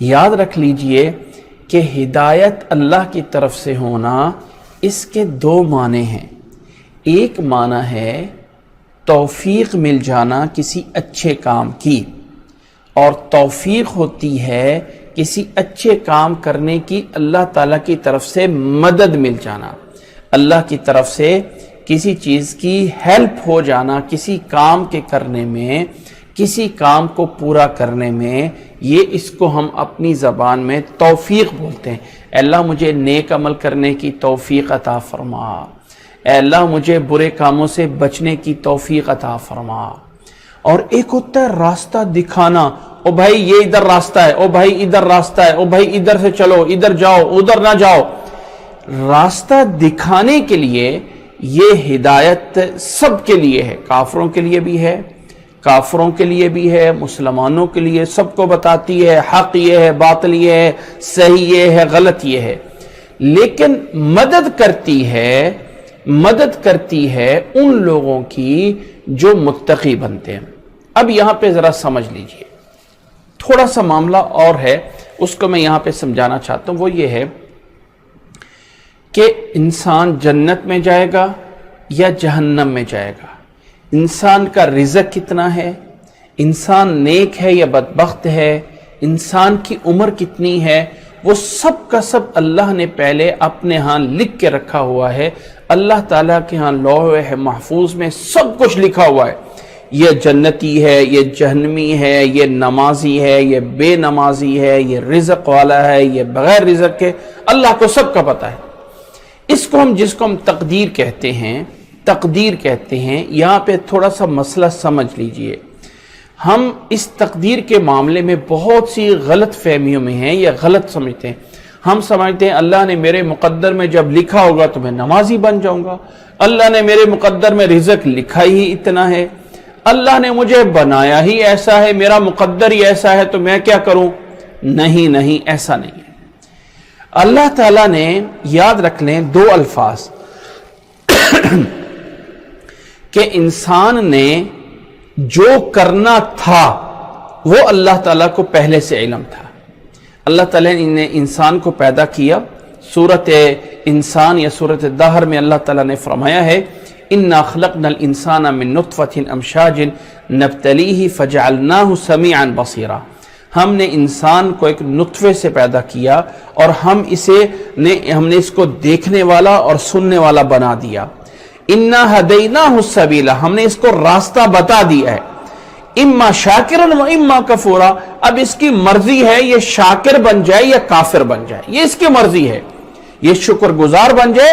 یاد رکھ لیجئے کہ ہدایت اللہ کی طرف سے ہونا اس کے دو معنی ہیں۔ ایک معنی ہے توفیق مل جانا کسی اچھے کام کی، اور توفیق ہوتی ہے کسی اچھے کام کرنے کی اللہ تعالیٰ کی طرف سے مدد مل جانا، اللہ کی طرف سے کسی چیز کی ہیلپ ہو جانا، کسی کام کے کرنے میں، کسی کام کو پورا کرنے میں، یہ اس کو ہم اپنی زبان میں توفیق بولتے ہیں۔ اے اللہ مجھے نیک عمل کرنے کی توفیق عطا فرما، اے اللہ مجھے برے کاموں سے بچنے کی توفیق عطا فرما۔ اور ایک ہوتا ہے راستہ دکھانا، او بھائی یہ ادھر راستہ ہے، او بھائی ادھر راستہ ہے، او بھائی ادھر سے چلو، ادھر جاؤ، ادھر نہ جاؤ۔ راستہ دکھانے کے لیے یہ ہدایت سب کے لیے ہے، کافروں کے لیے بھی ہے، کافروں کے لیے بھی ہے، مسلمانوں کے لیے، سب کو بتاتی ہے حق یہ ہے، باطل یہ ہے، صحیح یہ ہے، غلط یہ ہے، لیکن مدد کرتی ہے ان لوگوں کی جو متقی بنتے ہیں۔ اب یہاں پہ ذرا سمجھ لیجئے، تھوڑا سا معاملہ اور ہے، اس کو میں یہاں پہ سمجھانا چاہتا ہوں۔ وہ یہ ہے کہ انسان جنت میں جائے گا یا جہنم میں جائے گا، انسان کا رزق کتنا ہے، انسان نیک ہے یا بدبخت ہے، انسان کی عمر کتنی ہے، وہ سب کا سب اللہ نے پہلے اپنے ہاں لکھ کے رکھا ہوا ہے۔ اللہ تعالیٰ کے ہاں لوح محفوظ میں سب کچھ لکھا ہوا ہے، یہ جنتی ہے، یہ جہنمی ہے، یہ نمازی ہے، یہ بے نمازی ہے، یہ رزق والا ہے، یہ بغیر رزق کے، اللہ کو سب کا پتہ ہے۔ اس کو جس کو ہم تقدیر کہتے ہیں، یہاں پہ تھوڑا سا مسئلہ سمجھ لیجئے۔ ہم اس تقدیر کے معاملے میں بہت سی غلط فہمیوں میں ہیں یا غلط سمجھتے ہیں۔ ہم سمجھتے ہیں اللہ نے میرے مقدر میں جب لکھا ہوگا تو میں نمازی بن جاؤں گا، اللہ نے میرے مقدر میں رزق لکھا ہی اتنا ہے، اللہ نے مجھے بنایا ہی ایسا ہے، میرا مقدر ہی ایسا ہے تو میں کیا کروں؟ نہیں، ایسا نہیں ہے۔ اللہ تعالیٰ نے، یاد رکھ لیں دو الفاظ، کہ انسان نے جو کرنا تھا وہ اللہ تعالیٰ کو پہلے سے علم تھا۔ اللہ تعالیٰ نے انسان کو پیدا کیا، سورۃ انسان یا سورۃ دہر میں اللہ تعالیٰ نے فرمایا ہے اِنَّا خَلَقْنَا الْإِنسَانَ مِن نُطْفَةٍ أَمْشَاجٍ نَبْتَلِيهِ فَجَعَلْنَاهُ سَمِيعًا بَصِيرًا۔ ہم نے انسان کو ایک نطفے سے پیدا کیا اور ہم نے اس کو دیکھنے والا اور سننے والا بنا دیا۔ اِنَّا هَدَيْنَاهُ السَّبِيلَ، ہم نے اس کو راستہ بتا دیا ہے، اِمَّا شَاكِرًا وَإِمَّا كَفُورًا، اب اس کی مرضی ہے یہ شاکر بن جائے یا کافر بن جائے، یہ اس کی مرضی ہے، یہ شکر گزار بن جائے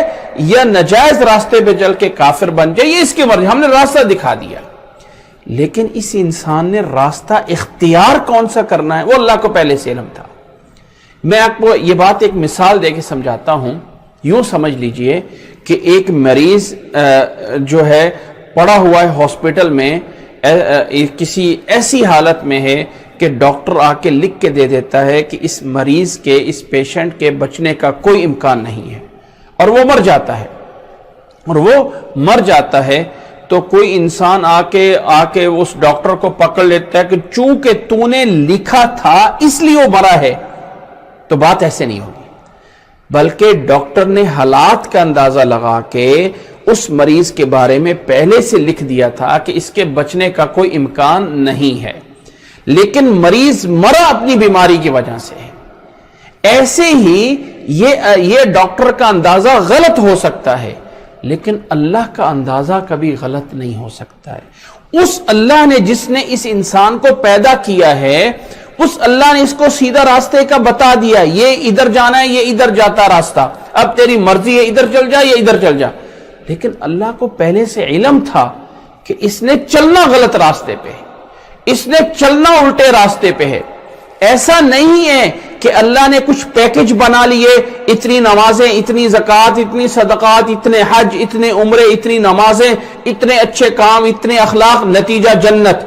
یا نجائز راستے پہ چل کے کافر بن جائے، یہ اس کی مرضی، ہم نے راستہ دکھا دیا۔ لیکن اس انسان نے راستہ اختیار کون سا کرنا ہے وہ اللہ کو پہلے سے علم تھا۔ میں آپ کو یہ بات ایک مثال دے کے سمجھاتا ہوں۔ یوں سمجھ لیجئے کہ ایک مریض جو ہے پڑا ہوا ہے ہاسپٹل میں، کسی ایسی حالت میں ہے کہ ڈاکٹر آ کے لکھ کے دے دیتا ہے کہ اس مریض کے، اس پیشنٹ کے بچنے کا کوئی امکان نہیں ہے، اور وہ مر جاتا ہے، تو کوئی انسان آ کے اس ڈاکٹر کو پکڑ لیتا ہے کہ چونکہ تو نے لکھا تھا اس لیے وہ مرا ہے۔ تو بات ایسے نہیں ہوگی، بلکہ ڈاکٹر نے حالات کا اندازہ لگا کے اس مریض کے بارے میں پہلے سے لکھ دیا تھا کہ اس کے بچنے کا کوئی امکان نہیں ہے، لیکن مریض مرا اپنی بیماری کی وجہ سے۔ ایسے ہی یہ ڈاکٹر کا اندازہ غلط ہو سکتا ہے، لیکن اللہ کا اندازہ کبھی غلط نہیں ہو سکتا ہے۔ اس اللہ نے جس نے اس انسان کو پیدا کیا ہے، اس اللہ نے اس کو سیدھا راستے کا بتا دیا، یہ ادھر جانا ہے، یہ ادھر جاتا راستہ، اب تیری مرضی ہے ادھر چل جا یا ادھر چل جا۔ لیکن اللہ کو پہلے سے علم تھا کہ اس نے چلنا غلط راستے پہ، اس نے چلنا الٹے راستے پہ ہے۔ ایسا نہیں ہے کہ اللہ نے کچھ پیکج بنا لیے، اتنی نمازیں، اتنی زکوٰۃ، اتنی صدقات، اتنے حج، اتنے عمرے، اتنی نمازیں، اتنے اچھے کام، اتنے اخلاق، نتیجہ جنت،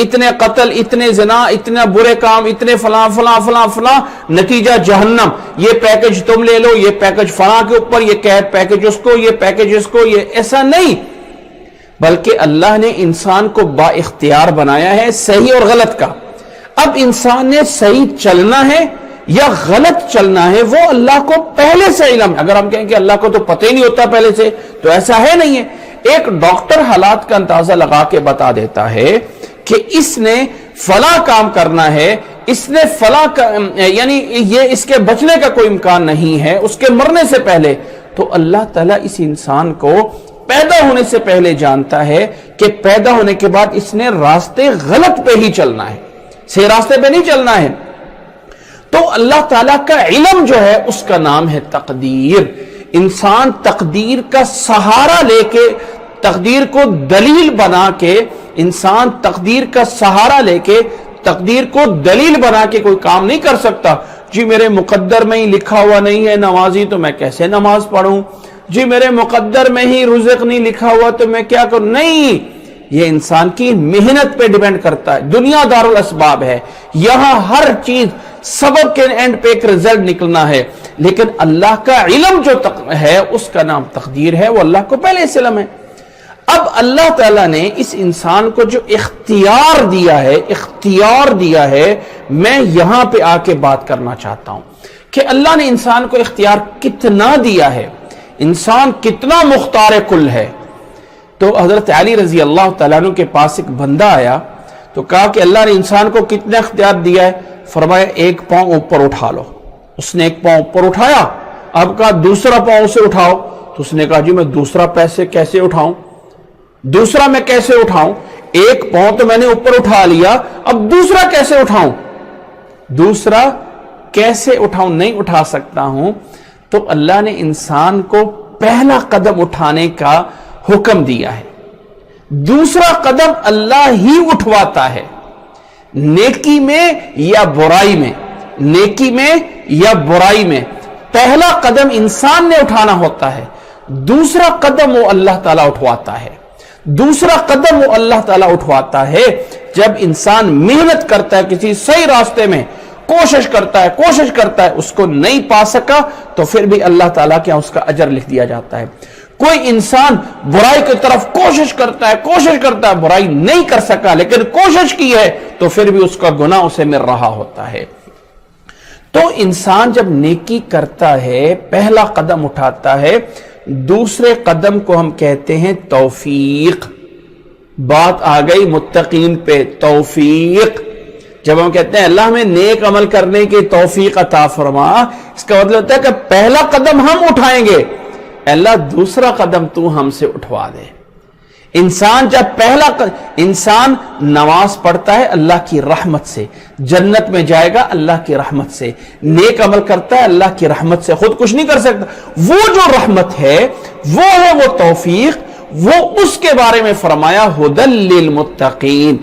اتنے قتل، اتنے زنا، اتنے برے کام، اتنے فلاں فلاں فلاں فلاں، نتیجہ جہنم۔ یہ پیکج تم لے لو، یہ پیکج فلاں کے اوپر، یہ پیکج اس کو، یہ پیکج اس کو، یہ ایسا نہیں، بلکہ اللہ نے انسان کو با اختیار بنایا ہے صحیح اور غلط کا۔ اب انسان نے صحیح چلنا ہے یا غلط چلنا ہے وہ اللہ کو پہلے سے علم ہے. اگر ہم کہیں کہ اللہ کو تو پتہ ہی نہیں ہوتا پہلے سے، تو ایسا ہے نہیں ہے. ایک ڈاکٹر حالات کا اندازہ لگا کے بتا دیتا ہے کہ اس نے فلاں کام کرنا ہے، اس نے فلاں یعنی یہ اس کے بچنے کا کوئی امکان نہیں ہے اس کے مرنے سے پہلے، تو اللہ تعالیٰ اس انسان کو پیدا ہونے سے پہلے جانتا ہے کہ پیدا ہونے کے بعد اس نے راستے غلط پہ ہی چلنا ہے، صحیح راستے پہ نہیں چلنا ہے. تو اللہ تعالیٰ کا علم جو ہے اس کا نام ہے تقدیر. انسان تقدیر کا سہارا لے کے، تقدیر کو دلیل بنا کے، انسان تقدیر کا سہارا لے کے تقدیر کو دلیل بنا کے کوئی کام نہیں کر سکتا. جی میرے مقدر میں ہی لکھا ہوا نہیں ہے نمازی تو میں کیسے نماز پڑھوں، جی میرے مقدر میں ہی رزق نہیں لکھا ہوا تو میں کیا کروں. نہیں، یہ انسان کی محنت پہ ڈیپینڈ کرتا ہے. دنیا دار الاسباب ہے، یہاں ہر چیز سبب کے اینڈ پہ ایک رزلٹ نکلنا ہے. لیکن اللہ کا علم جو ہے اس کا نام تقدیر ہے، وہ اللہ کو پہلے سے علم ہے. اب اللہ تعالیٰ نے اس انسان کو جو اختیار دیا ہے میں یہاں پہ آ کے بات کرنا چاہتا ہوں کہ اللہ نے انسان کو اختیار کتنا دیا ہے، انسان کتنا مختار کل ہے. تو حضرت علی رضی اللہ تعالیٰ عنہ کے پاس ایک بندہ آیا تو کہا کہ اللہ نے انسان کو کتنا اختیار دیا ہے. فرمایا ایک پاؤں اوپر اٹھا لو. اس نے ایک پاؤں اوپر اٹھایا. اب کہا دوسرا پاؤں اسے اٹھاؤ. تو اس نے کہا جی میں دوسرا پیسے کیسے اٹھاؤں، دوسرا میں کیسے اٹھاؤں، ایک پاؤں تو میں نے اوپر اٹھا لیا، اب دوسرا کیسے اٹھاؤں، دوسرا کیسے اٹھاؤں، نہیں اٹھا سکتا ہوں. تو اللہ نے انسان کو پہلا قدم اٹھانے کا حکم دیا ہے. دوسرا قدم اللہ ہی اٹھواتا ہے، نیکی میں یا برائی میں، نیکی میں یا برائی میں پہلا قدم انسان نے اٹھانا ہوتا ہے، دوسرا قدم وہ اللہ تعالیٰ اٹھواتا ہے. دوسرا قدم وہ اللہ تعالیٰ اٹھواتا ہے جب انسان محنت کرتا ہے کسی صحیح راستے میں، کوشش کرتا ہے اس کو نہیں پا سکا تو پھر بھی اللہ تعالیٰ کے اس کا اجر لکھ دیا جاتا ہے. کوئی انسان برائی کی طرف کوشش کرتا ہے برائی نہیں کر سکا لیکن کوشش کی ہے تو پھر بھی اس کا گناہ اسے مل رہا ہوتا ہے. تو انسان جب نیکی کرتا ہے پہلا قدم اٹھاتا ہے، دوسرے قدم کو ہم کہتے ہیں توفیق. بات آ گئی متقین پہ، توفیق. جب ہم کہتے ہیں اللہ ہمیں نیک عمل کرنے کی توفیق عطا فرما، اس کا مطلب ہوتا ہے کہ پہلا قدم ہم اٹھائیں گے، اللہ دوسرا قدم تو ہم سے اٹھوا دے. انسان جب انسان نماز پڑھتا ہے اللہ کی رحمت سے، جنت میں جائے گا اللہ کی رحمت سے، نیک عمل کرتا ہے اللہ کی رحمت سے، خود کچھ نہیں کر سکتا. وہ جو رحمت ہے وہ توفیق، وہ اس کے بارے میں فرمایا ھدی للمتقین.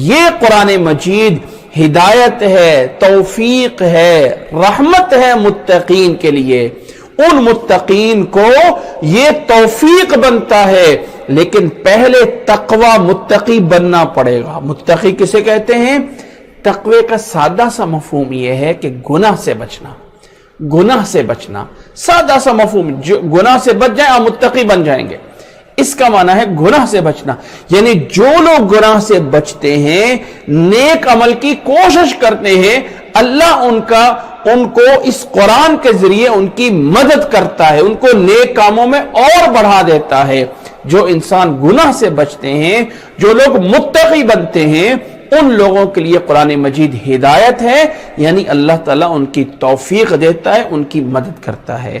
یہ قرآن مجید ہدایت ہے، توفیق ہے، رحمت ہے متقین کے لیے. ان متقین کو یہ توفیق بنتا ہے لیکن پہلے تقوی متقی بننا پڑے گا. متقی کسے کہتے ہیں؟ تقوی کا سادہ سا مفہوم یہ ہے کہ گناہ سے بچنا، سادہ سا مفہوم. جو گناہ سے بچ جائیں آپ متقی بن جائیں گے. اس کا معنی ہے گناہ سے بچنا، یعنی جو لوگ گناہ سے بچتے ہیں، نیک عمل کی کوشش کرتے ہیں، اللہ ان کو اس قرآن کے ذریعے ان کی مدد کرتا ہے، ان کو نیک کاموں میں اور بڑھا دیتا ہے. جو انسان گناہ سے بچتے ہیں، جو لوگ متقی بنتے ہیں، ان لوگوں کے لیے قرآن مجید ہدایت ہے، یعنی اللہ تعالیٰ ان کی توفیق دیتا ہے، ان کی مدد کرتا ہے.